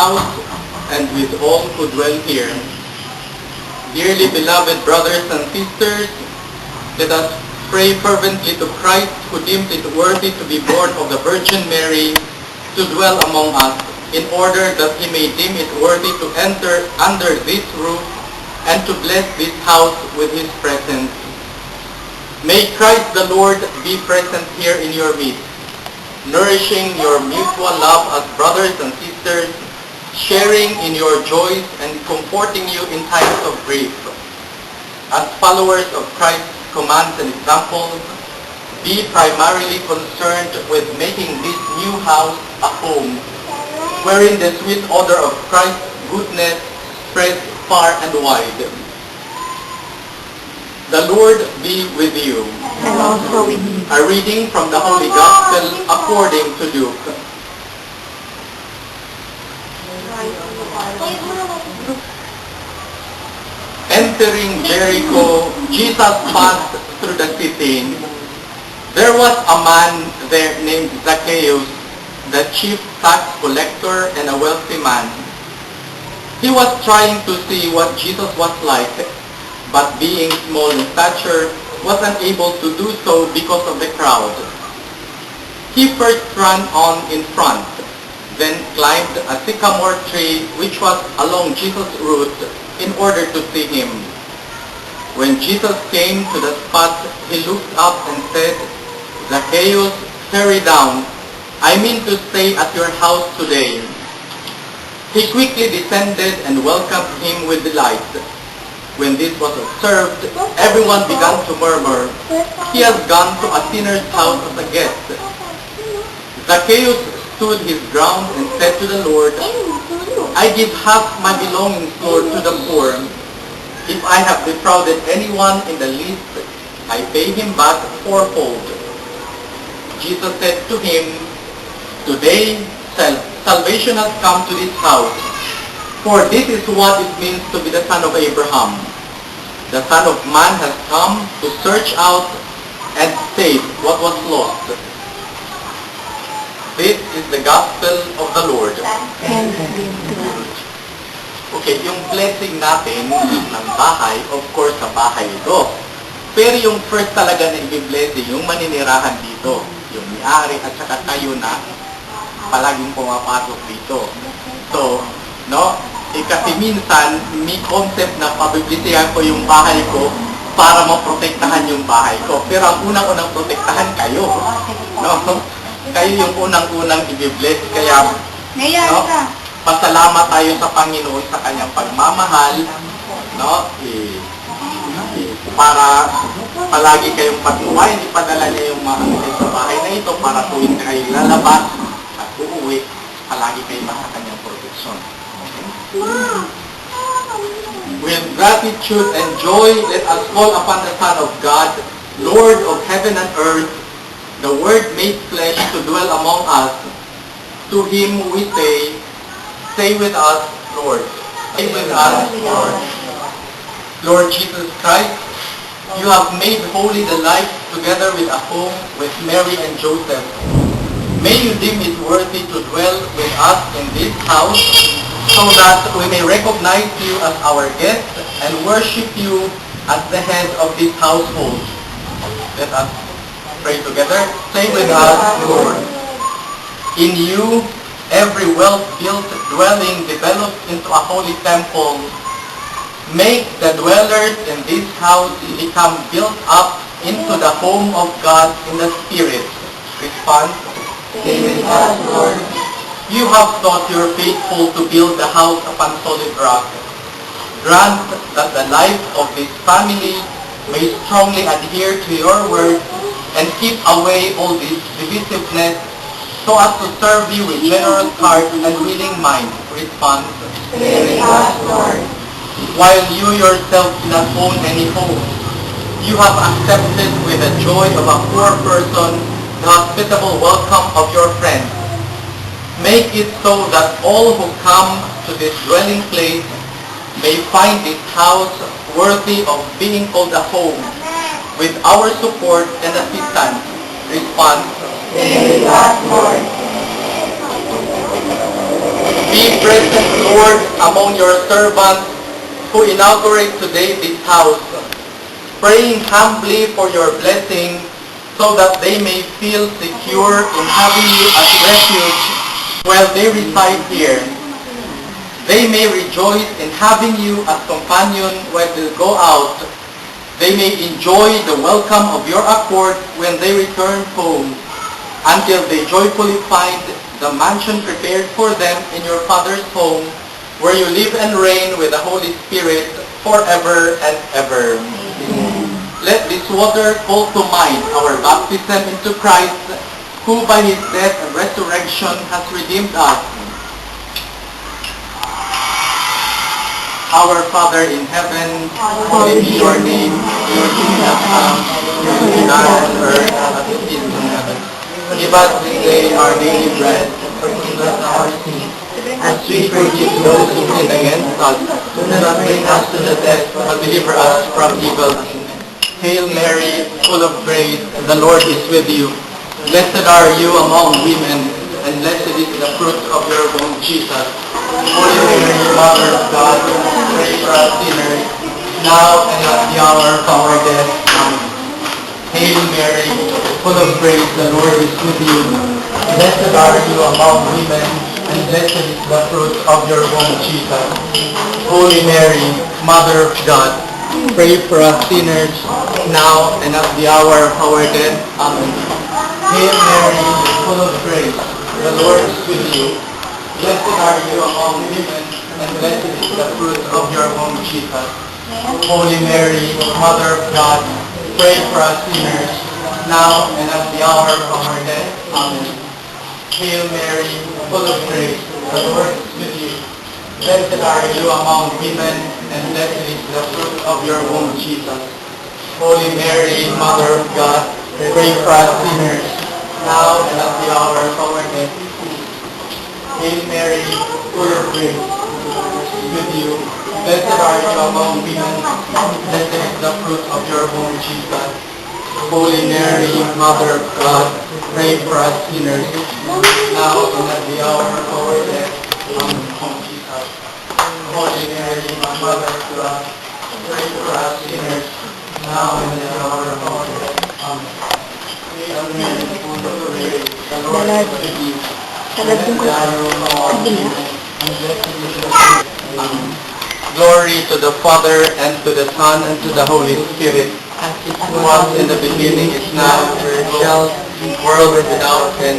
house and with all who dwell here. Dearly beloved brothers and sisters, let us pray fervently to Christ, who deemed it worthy to be born of the Virgin Mary, to dwell among us, in order that he may deem it worthy to enter under this roof and to bless this house with his presence. May Christ the Lord be present here in your midst, nourishing your mutual love as brothers and sisters, sharing in your joys and comforting you in times of grief. As followers of Christ's commands and examples, be primarily concerned with making this new house a home, wherein the sweet odor of Christ's goodness spreads far and wide. The Lord be with you. And also with you. A reading from the Holy Gospel according to Luke. Entering Jericho, Jesus passed through the city. There was a man there named Zacchaeus, the chief tax collector and a wealthy man. He was trying to see what Jesus was like, but being small in stature, was unable to do so because of the crowd. He first ran on in front, then climbed a sycamore tree which was along Jesus' route in order to see him. When Jesus came to the spot, he looked up and said, "Zacchaeus, hurry down. I mean to stay at your house today." He quickly descended and welcomed him with delight. When this was observed, everyone began to murmur, "He has gone to a sinner's house as a guest." Zacchaeus stood his ground and said to the Lord, "I give half my belongings, Lord, to the poor. If I have defrauded anyone in the least, I pay him back fourfold." Jesus said to him, "Today salvation has come to this house, for this is what it means to be the son of Abraham. The Son of Man has come to search out and save what was lost." This is the Gospel of the Lord. Thanks be to God. Okay, yung blessing natin ng bahay, of course, sa bahay ito. Pero yung first talaga na i-blessing, yung maninirahan dito, yung may-ari at saka kayo na palaging pumapasok dito. So, no? Kasi minsan, may concept na pabiblisihan ko yung bahay ko para maprotektahan yung bahay ko. Pero ang unang-unang protektahan kayo. No? Kayo yung unang-unang i-bless. Kaya, no? Pasalamat tayo sa Panginoon sa kanyang pagmamahal, no? Para palagi kayong patuwain, ipadala niya yung mga sa bahay na ito para tuwing kayo lalabas at uuwi, palagi kayo nasa kanyang proteksyon. With gratitude and joy, let us call upon the Son of God, Lord of heaven and earth, the Word made flesh to dwell among us. To Him we say with us, Lord. Say with us, Lord. Lord Jesus Christ, you have made holy the life together with a home with Mary and Joseph. May you deem it worthy to dwell with us in this house, so that we may recognize you as our guest and worship you as the head of this household. Let us pray together. Say with us, Lord. In you, every well-built dwelling develops into a holy temple. Make the dwellers in this house become built up into the home of God in the Spirit. Response. Say with us, Lord. You have thought your faithful to build the house upon solid rock. Grant that the life of this family may strongly adhere to your word and keep away all this divisiveness, so as to serve you with generous heart and willing mind. Response. Say with us, Lord. While you yourself do not own any home, you have accepted with the joy of a poor person the hospitable welcome of your friends. Make it so that all who come to this dwelling place may find this house worthy of being called a home. With our support and assistance. Response. Say with us, Lord. Be present, Lord, among your servants who inaugurate today this house, praying humbly for your blessing so that they may feel secure in having you as refuge while they reside here. They may rejoice in having you as companion when they go out. They may enjoy the welcome of your accord when they return home, until they joyfully find the mansion prepared for them in your Father's home, where you live and reign with the Holy Spirit forever and ever. Let this water call to mind our baptism into Christ, who by his death and resurrection has redeemed us. Our Father in heaven, hallowed be your name. Your kingdom come, your will be done on earth as it is in heaven. Give us this day our daily bread, and forgive us our sins, as we forgive those who sin against us. Do not bring us to the test, but deliver us from evil. Hail Mary, full of grace, the Lord is with you. Blessed are you among women, and blessed is the fruit of your womb, Jesus. Holy Mary, Mother of God, pray for us sinners, now and at the hour of our death. Amen. Hail Mary, full of grace, the Lord is with you. Blessed are you among women, and blessed is the fruit of your womb, Jesus. Holy Mary, Mother of God, pray for us sinners, now and at the hour of our death. Amen. Hail Mary, full of grace, the Lord is with you. Blessed are you among women, and blessed is the fruit of your womb, Jesus. Holy Mary, Mother of God, pray for us sinners, now and at the hour of our death. Amen. Hail Mary, full of grace, the Lord is with you. Blessed are you among women, and blessed is the fruit of your womb, Jesus. Holy Mary, Mother of God, pray for us sinners, now and at the hour of our death. Hail Mary, full of grace, with you. Blessed are you among women, blessed is the fruit of your womb, Jesus. Holy Mary, Mother of God, pray for us sinners, now and at the hour of our death. Amen. Holy Mary, Mother of God, pray for us sinners, now and at the hour of our death. Amen. Hail Mary, full of grace, the Lord is with you. Blessed are you among women, and blessed is the fruit. Amen. Glory to the Father, and to the Son, and to the Holy Spirit, as it was in the beginning, is now, and ever shall be, world without end.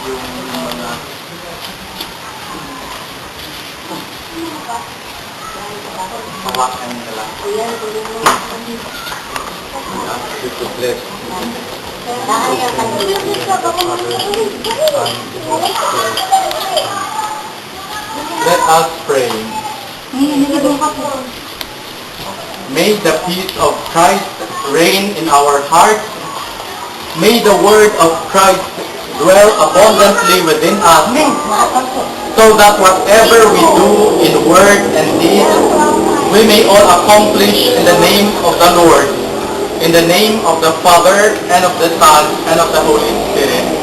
Yung mga hawakan nila lang. To bless. Let us pray. May the peace of Christ reign in our hearts. May the word of Christ dwell abundantly within us, so that whatever we do in word and deed, we may all accomplish in the name of the Lord, in the name of the Father, and of the Son, and of the Holy Spirit.